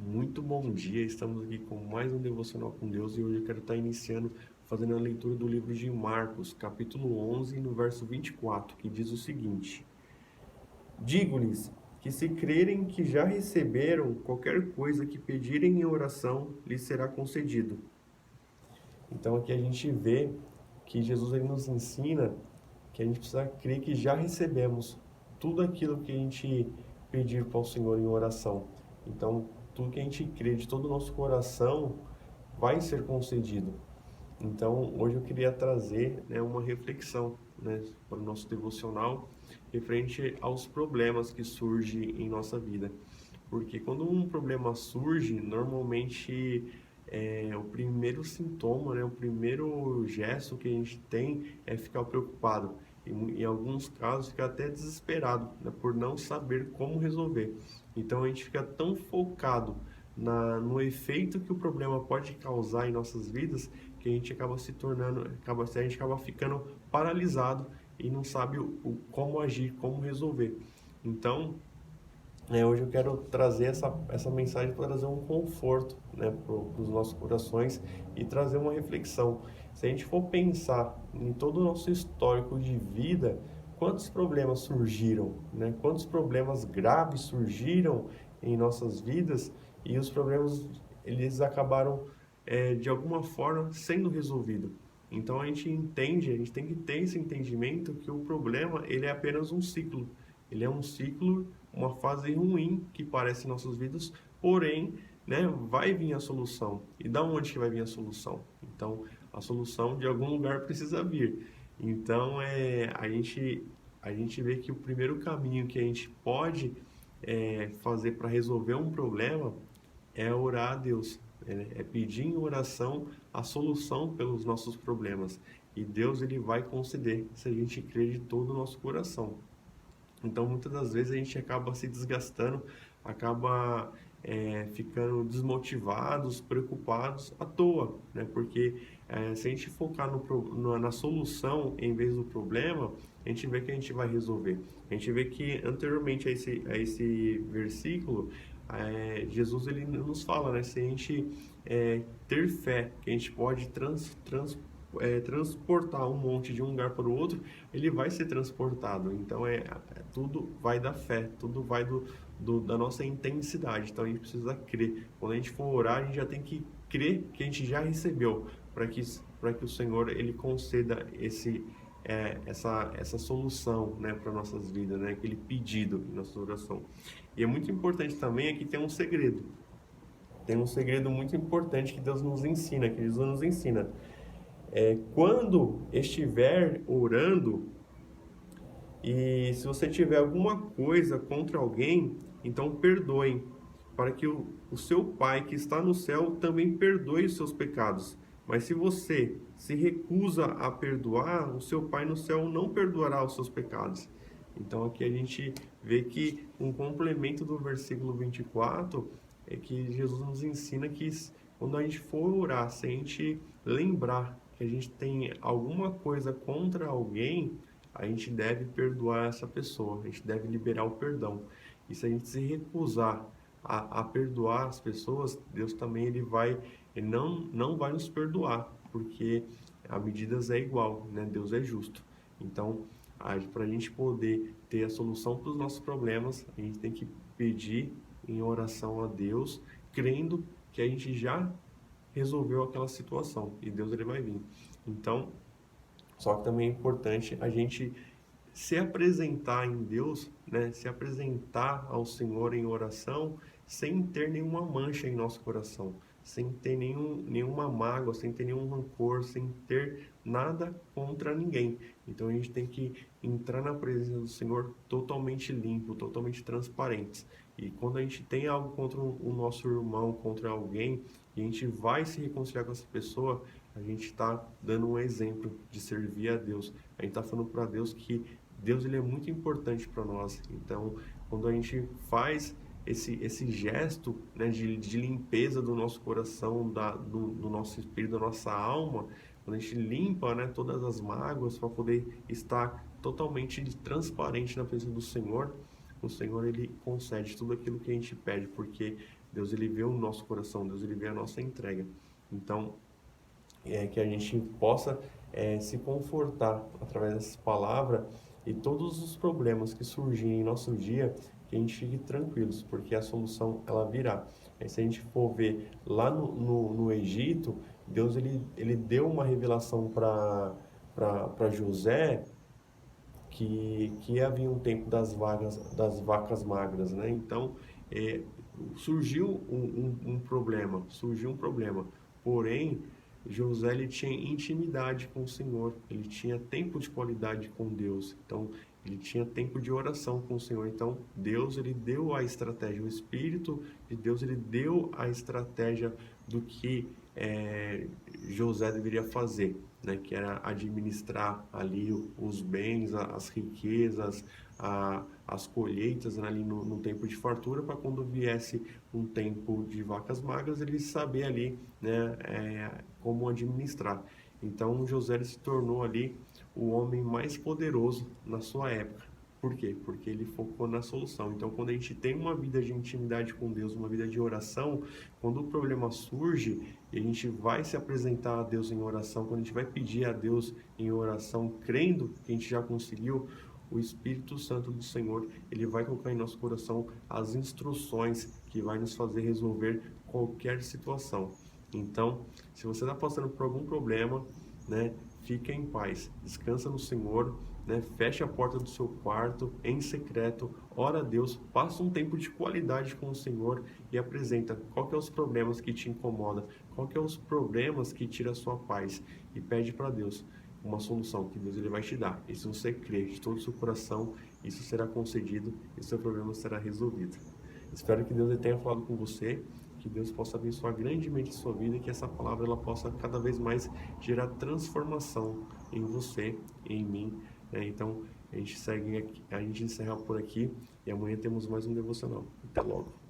Muito bom dia, estamos aqui com mais um Devocional com Deus e hoje eu quero estar iniciando fazendo a leitura do livro de Marcos, capítulo 11, no verso 24, que diz o seguinte: Digo-lhes que se crerem que já receberam qualquer coisa que pedirem em oração, lhes será concedido. Então aqui a gente vê que Jesus ele nos ensina que a gente precisa crer que já recebemos tudo aquilo que a gente pedir para o Senhor em oração. Então, tudo que a gente crê de todo o nosso coração vai ser concedido. Então, hoje eu queria trazer, uma reflexão, para o nosso devocional referente aos problemas que surgem em nossa vida. Porque quando um problema surge, normalmente o primeiro sintoma, o primeiro gesto que a gente tem é ficar preocupado. Em alguns casos, ficar até desesperado, por não saber como resolver. Então, a gente fica tão focado no efeito que o problema pode causar em nossas vidas que a gente acaba se tornando, a gente acaba ficando paralisado e não sabe como agir, como resolver. Então, hoje eu quero trazer essa mensagem para trazer um conforto, para os nossos corações e trazer uma reflexão. Se a gente for pensar em todo o nosso histórico de vida, quantos problemas surgiram, quantos problemas graves surgiram em nossas vidas e os problemas eles acabaram de alguma forma sendo resolvidos. Então a gente tem que ter esse entendimento que o problema ele é apenas um ciclo. Ele é um ciclo, uma fase ruim que parece em nossas vidas, porém, vai vir a solução. E da onde que vai vir a solução? Então, a solução de algum lugar precisa vir. Então, a gente vê que o primeiro caminho que a gente pode fazer para resolver um problema é orar a Deus, é pedir em oração a solução pelos nossos problemas. E Deus ele vai conceder se a gente crer de todo o nosso coração. Então, muitas das vezes a gente acaba se desgastando, acaba ficando desmotivados, preocupados à toa, Porque se a gente focar na solução em vez do problema, a gente vê que a gente vai resolver. A gente vê que anteriormente a esse versículo, Jesus ele nos fala, se a gente ter fé, que a gente pode transportar um monte de um lugar para o outro, ele vai ser transportado. Então, tudo vai da fé, tudo vai da nossa intensidade. Então, a gente precisa crer. Quando a gente for orar, a gente já tem que crer que a gente já recebeu, para que o Senhor ele conceda essa solução, para nossas vidas, aquele pedido em nossa oração. E é muito importante também que tem um segredo. Tem um segredo muito importante que Deus nos ensina, que Jesus nos ensina. Quando estiver orando, e se você tiver alguma coisa contra alguém, então perdoem, para que o seu Pai que está no céu também perdoe os seus pecados. Mas se você se recusa a perdoar, o seu Pai no céu não perdoará os seus pecados. Então aqui a gente vê que um complemento do versículo 24 é que Jesus nos ensina que quando a gente for orar, se a gente lembrar que a gente tem alguma coisa contra alguém, a gente deve perdoar essa pessoa, a gente deve liberar o perdão. E se a gente se recusar a perdoar as pessoas, Deus também ele não vai nos perdoar, porque a medida é igual, Deus é justo. Então, para a gente poder ter a solução para os nossos problemas, a gente tem que pedir em oração a Deus, crendo que a gente já resolveu aquela situação e Deus ele vai vir. Então, só que também é importante a gente se apresentar em Deus, se apresentar ao Senhor em oração, sem ter nenhuma mancha em nosso coração, sem ter nenhuma mágoa, sem ter nenhum rancor, sem ter nada contra ninguém. Então a gente tem que entrar na presença do Senhor totalmente limpo, totalmente transparentes. E quando a gente tem algo contra o nosso irmão, contra alguém, e a gente vai se reconciliar com essa pessoa, a gente está dando um exemplo de servir a Deus. A gente está falando para Deus que Deus ele é muito importante para nós. Então, quando a gente faz esse gesto, de limpeza do nosso coração, do nosso espírito, da nossa alma, quando a gente limpa, todas as mágoas para poder estar totalmente transparente na presença do Senhor, o Senhor ele concede tudo aquilo que a gente pede, porque Deus ele vê o nosso coração, Deus ele vê a nossa entrega. Então, que a gente possa se confortar através dessa palavra e todos os problemas que surgirem em nosso dia, que a gente fique tranquilos, porque a solução ela virá. Se a gente for ver lá no Egito, Deus ele deu uma revelação para José que havia um tempo das vacas magras, né? Então, surgiu um problema, porém, José ele tinha intimidade com o Senhor, ele tinha tempo de qualidade com Deus, então ele tinha tempo de oração com o Senhor, então Deus ele deu a estratégia, o Espírito de Deus ele deu a estratégia do que José deveria fazer, né, que era administrar ali os bens, as riquezas, as colheitas, né, ali no tempo de fartura, para quando viesse um tempo de vacas magras, ele saber ali, né, como administrar. Então José ele se tornou ali o homem mais poderoso na sua época. Por quê? Porque ele focou na solução. Então, quando a gente tem uma vida de intimidade com Deus, uma vida de oração, quando o problema surge e a gente vai se apresentar a Deus em oração, quando a gente vai pedir a Deus em oração, crendo que a gente já conseguiu, o Espírito Santo do Senhor, ele vai colocar em nosso coração as instruções que vai nos fazer resolver qualquer situação. Então, se você está passando por algum problema, né, fica em paz, descansa no Senhor, né, feche a porta do seu quarto em secreto, ora a Deus, passa um tempo de qualidade com o Senhor e apresenta qual que é os problemas que te incomodam, qual que é os problemas que tira a sua paz e pede para Deus uma solução que Deus ele vai te dar. E se você crer de todo o seu coração, isso será concedido e seu problema será resolvido. Espero que Deus tenha falado com você, que Deus possa abençoar grandemente a sua vida e que essa palavra ela possa cada vez mais gerar transformação em você e em mim. Então, a gente segue aqui, a gente encerra por aqui e amanhã temos mais um devocional. Até logo.